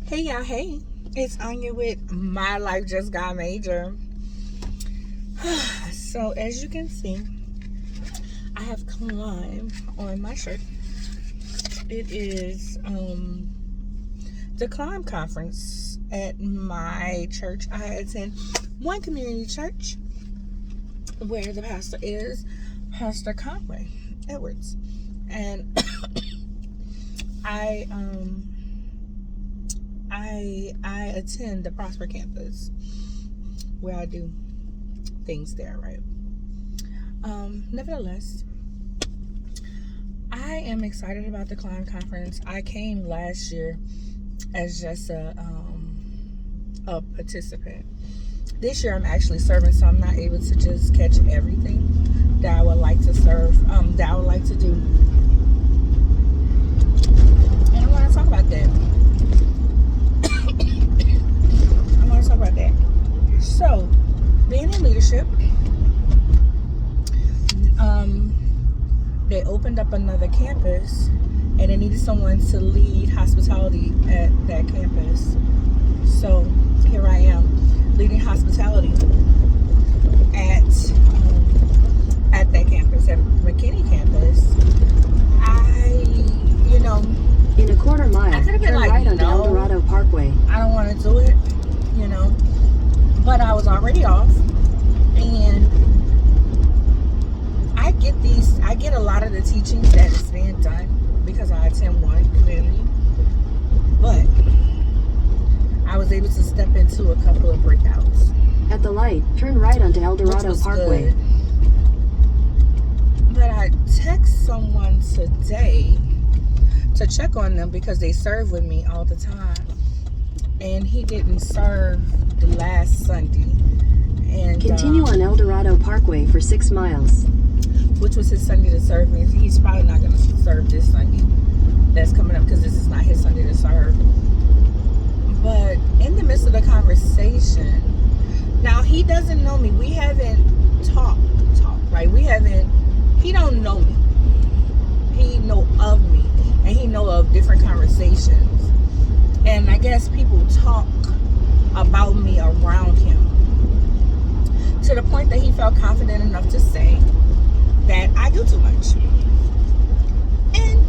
Hey y'all, hey. It's Anya with My Life Just Got Major. So as you can see, I have Climb on my shirt. It is the Climb conference at my church. I attend one community church where the pastor is Pastor Conway Edwards. And I attend the Prosper campus where I do things there, right? Nevertheless, I am excited about the Climb conference. I came last year as just a participant. This year I'm actually serving, so I'm not able to just catch everything that I would like to serve, that I would like to do. And I want to talk about that. So, being in leadership, they opened up another campus and they needed someone to lead hospitality at that campus. So here I am leading hospitality at that campus, at McKinney campus. In a quarter mile, I could have been turn like, right onto no, El Dorado Parkway. I don't want to do it, but I was already off, and I get a lot of the teachings that is being done because I attend one community, but I was able to step into a couple of breakouts. At the light, turn right onto El Dorado Parkway. Good. But I text someone today to check on them because they serve with me all the time, and he didn't serve the last Sunday. And continue on El Dorado Parkway for 6 miles. Which was his Sunday to serve me. He's probably not going to serve this Sunday that's coming up because this is not his Sunday to serve. But in the midst of the conversation, now he doesn't know me. We haven't talked, right? He don't know me. He know of me, and he know of different conversations. And I guess people talk about me around him to the point that he felt confident enough to say that I do too much. And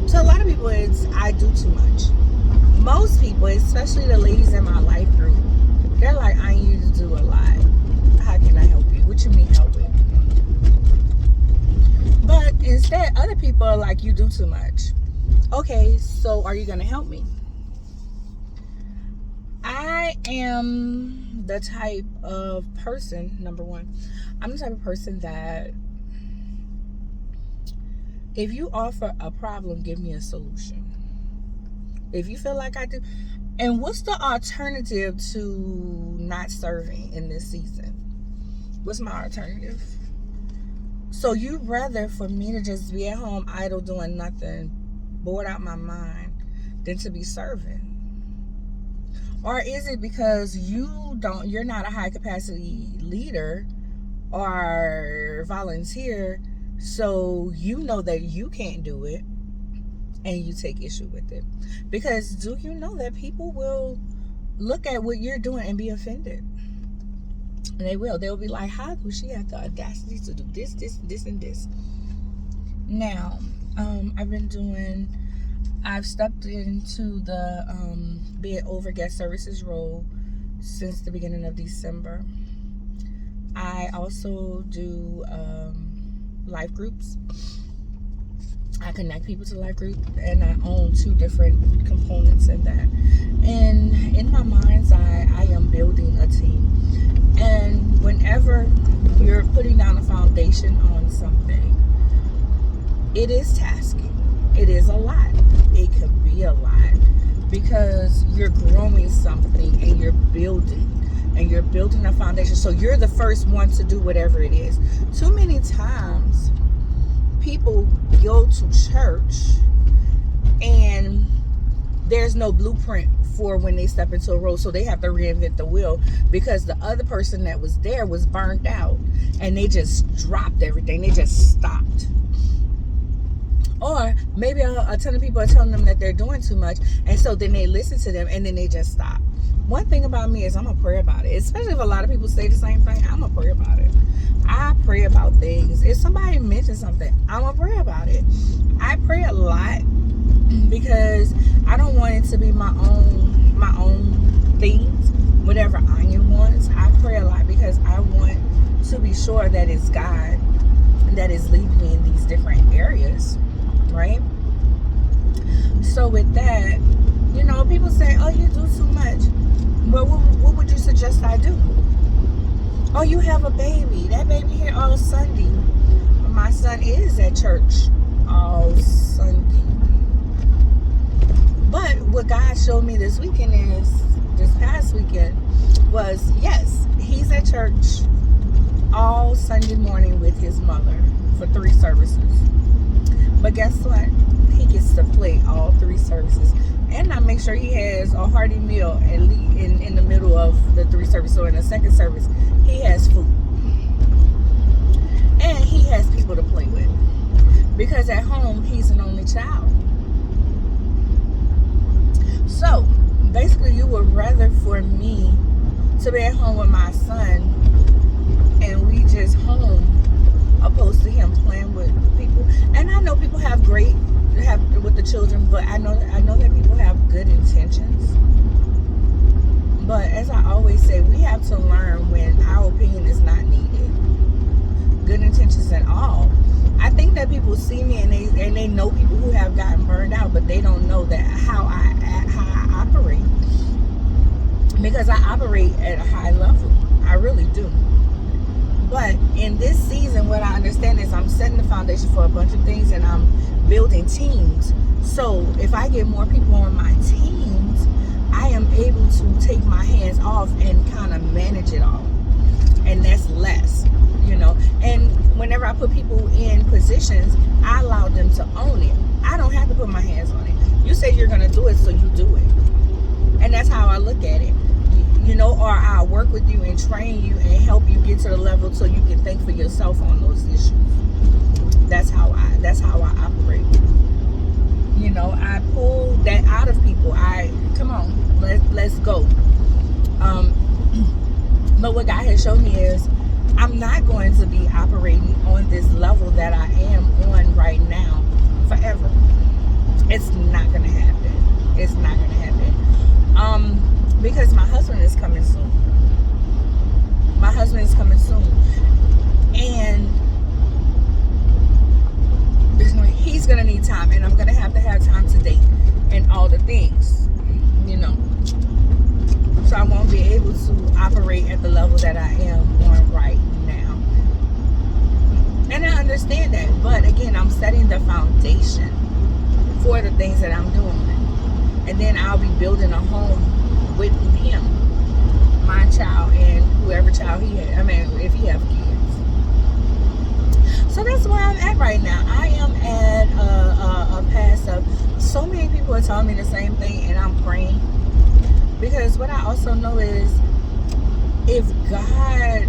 to a lot of people, it's I do too much. Most people, especially the ladies in my life group, they're like, I need to do a lot. How can I help you? What you mean help with? But instead, other people are like, you do too much. Okay, so are you going to help me? I am the type of person, number one, I'm the type of person that if you offer a problem, give me a solution. If you feel like I do. And what's the alternative to not serving in this season? What's my alternative? So you'd rather for me to just be at home idle doing nothing, bored out my mind, than to be serving? Or is it because you're not a high capacity leader or volunteer, so you know that you can't do it and you take issue with it? Because do you know that people will look at what you're doing and be offended? And they'll be like, how do she have the audacity to do this, and this? Now, I've stepped into the be it over guest services role since the beginning of December. I also do life groups. I connect people to life group, and I own 2 different components in that. And in my mind's eye, I am building a team. And whenever you're putting down a foundation on something, it is tasking. It is a lot. It could be a lot because you're growing something and you're building a foundation. So you're the first one to do whatever it is. Too many times people go to church and there's no blueprint for when they step into a role, so they have to reinvent the wheel because the other person that was there was burnt out and they just dropped everything. They just stopped. Or maybe a ton of people are telling them that they're doing too much, and so then they listen to them and then they just stop. One thing about me is I'm gonna pray about it, especially if a lot of people say the same thing. I'm gonna pray about it. I pray about things. If somebody mentions something, I'm gonna pray about it. I pray a lot because I don't want it to be my own things, whatever Anya wants. I pray a lot because I want to be sure that it's God that is leading me in these different areas, right? So with that, people say, oh, you do too much. But what would you suggest I do? Oh, you have a baby. That baby here all Sunday. My son is at church all Sunday. But what God showed me this past weekend, was, yes, he's at church all Sunday morning with his mother for 3 services. But guess what? He gets to play all 3 services. And I make sure he has a hearty meal at least in the middle of the 3 services. So in the second service, he has food. And he has people to play with. Because at home, he's an only child. So, basically, you would rather for me to be at home with my son and we just home, opposed to him playing with people. And I know people have with the children, but I know that people have good intentions. But as I always say, we have to learn when our opinion is not needed. Good intentions and all. I think that people see me and they know people who have gotten burned out, but they don't know that how I operate. Because I operate at a high level. I really do. But in this season, what I understand is I'm setting the foundation for a bunch of things, and I'm building teams. So if I get more people on my teams, I am able to take my hands off and kind of manage it all. And that's less, And whenever I put people in positions, I allow them to own it. I don't have to put my hands on it. You say you're going to do it, so you do it. And that's how I look at it. Or I'll work with you and train you and help you get to the level so you can think for yourself on those issues. That's how I operate. I pull that out of people. Come on, let's go. But what God has shown me is I'm not going to be operating on this level that I am on right now forever. It's not going to happen. It's not going to happen. Because my husband is coming soon. My husband is coming soon. And he's going to need time. And I'm going to have time to date. And all the things. So I won't be able to operate at the level that I am on right now. And I understand that. But again, I'm setting the foundation for the things that I'm doing. And then I'll be building a home with him, my child, and whoever child he has. If he have kids. So that's where I'm at right now. I am at a pass of, so many people are telling me the same thing, and I'm praying. Because what I also know is, if God,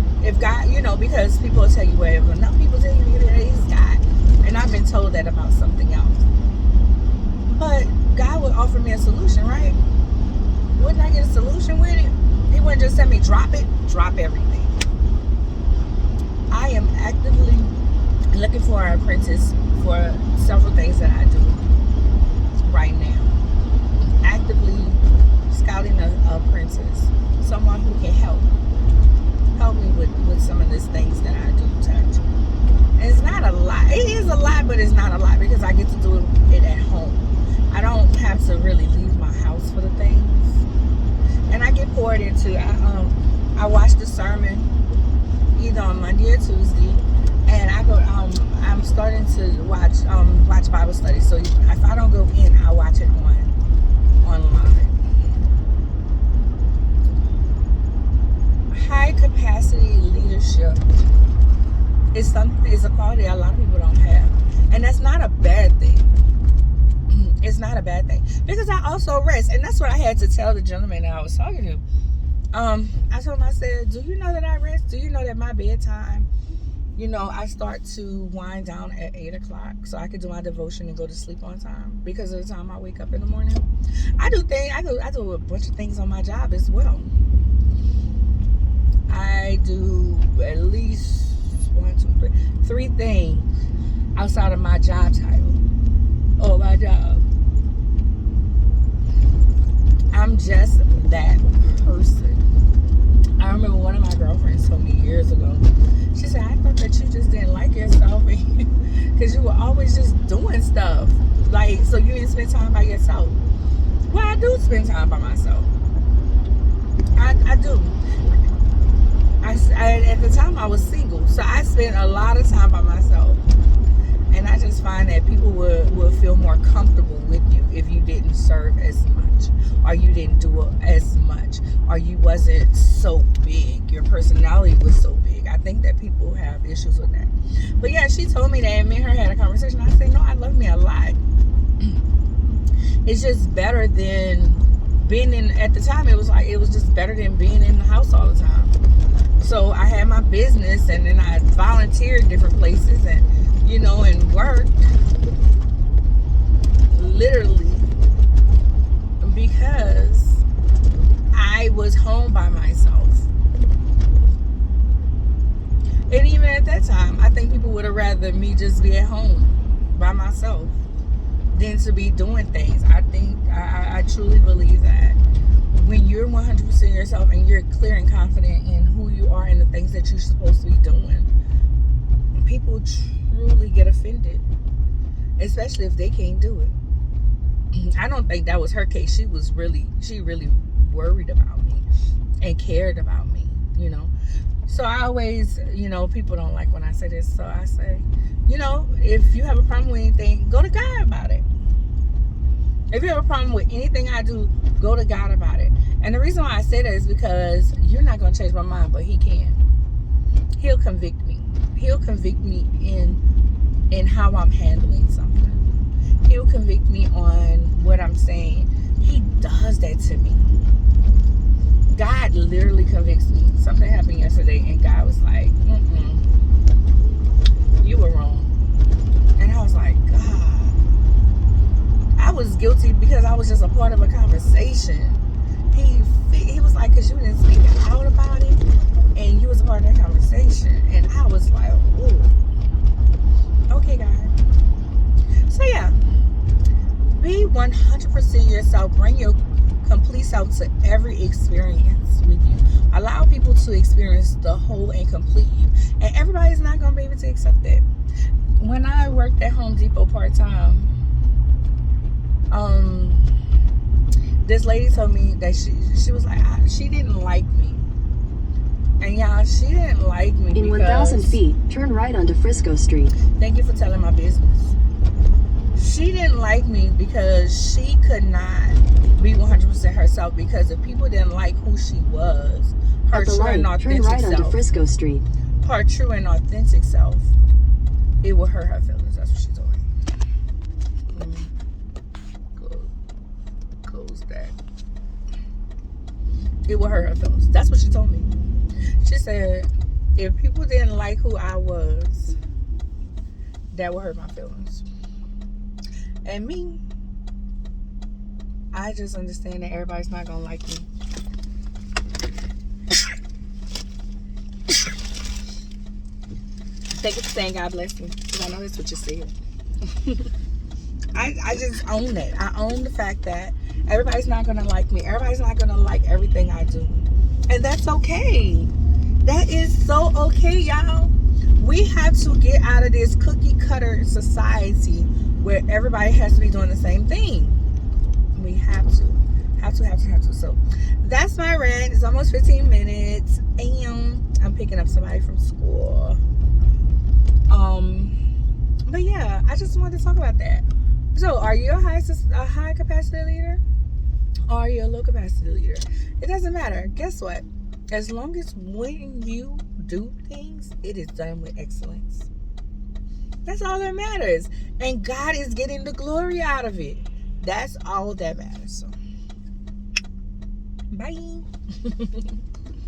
because people will tell you, well, if enough people tell you that he's God, and I've been told that about something else. But God would offer me a solution, right? Wouldn't I get a solution with it? He wouldn't just tell me drop everything. I am actively looking for an apprentice for several things that I do right now. Actively scouting an apprentice, someone who can help me with some of these things that I do touch. And it's not a lot. It is a lot, but it's not a lot because I get to do it at home. I don't have to really leave my house for the things. And I get poured into. I watch the sermon either on Monday or Tuesday, and I go. I'm starting to watch Bible study. So if I don't go in, I watch it online. High capacity leadership is a quality a lot of people don't have, and that's not a bad thing. It's not a bad thing because I also rest, and that's what I had to tell the gentleman that I was talking to. I told him, I said, do you know that I rest? Do you know that my bedtime you know, I start to wind down at 8 o'clock so I could do my devotion and go to sleep on time because of the time I wake up in the morning. I do a bunch of things on my job as well. I do at least 3 things outside of my job title or my job. I'm just that person. I remember one of my girlfriends told me years ago, she said, I thought that you just didn't like yourself because you were always just doing stuff. Like, so you didn't spend time by yourself. Well, I do spend time by myself. I do. At the time, I was single, so I spent a lot of time by myself. And I just find that people would feel more comfortable with you if you didn't serve as much, or you didn't do as much, or you wasn't so big. Your personality was so big. I think that people have issues with that. But yeah, she told me that, and me and her had a conversation. I said, no, I love me a lot. It's just better than being in, at the time, it was just better than being in the house all the time. So I had my business, and then I volunteered different places, and you know, and worked literally because I was home by myself. And even at that time, I think people would have rather me just be at home by myself than to be doing things. I truly believe that when you're 100% yourself and you're clear and confident in who you are and the things that you're supposed to be doing, people truly get offended, especially if they can't do it. I don't think that was her case. She really worried about me and cared about me, you know. So I always, you know, people don't like when I say this, so I say, you know, if you have a problem with anything, go to God about it. If you have a problem with anything I do, go to God about it. And the reason why I say that is because you're not going to change my mind, but He can. He'll convict me. He'll convict me in how I'm handling something. He'll convict me on what I'm saying. He does that to me. God literally convicts me. Something happened yesterday, and God was like, you were wrong. And I was like, God. I was guilty because I was just a part of a conversation. He was like, because you didn't speak out about it, and you was a part of that conversation. And I was like, ooh. Okay, God. So, yeah. Be 100% yourself. Bring your complete self to every experience with you. Allow people to experience the whole and complete you. And everybody's not going to be able to accept that. When I worked at Home Depot part-time, this lady told me that she was like, she didn't like me. And y'all, she didn't like me In 1,000 feet, turn right onto Frisco Street. Thank you for telling my business. She didn't like me because she could not be 100% herself, because if people didn't like who she was, her true and authentic turn right onto self, Frisco Street. her true and authentic self, it would hurt her feelings. That's what she told me. Close that. It would hurt her feelings. That's what she told me. She said, if people didn't like who I was, that would hurt my feelings. And me, I just understand that everybody's not gonna like me. Thank you for saying God bless me, because I know that's what you said. I just own it. I own the fact that everybody's not gonna like me. Everybody's not gonna like everything I do. And that's okay. That is so okay, y'all. We have to get out of this cookie cutter society where everybody has to be doing the same thing. We have to. So that's my rant. It's almost 15 minutes. And I'm picking up somebody from school. But yeah, I just wanted to talk about that. So are you a high capacity leader? Or are you a low capacity leader? It doesn't matter. Guess what? As long as when you do things, it is done with excellence. That's all that matters. And God is getting the glory out of it. That's all that matters. So, bye.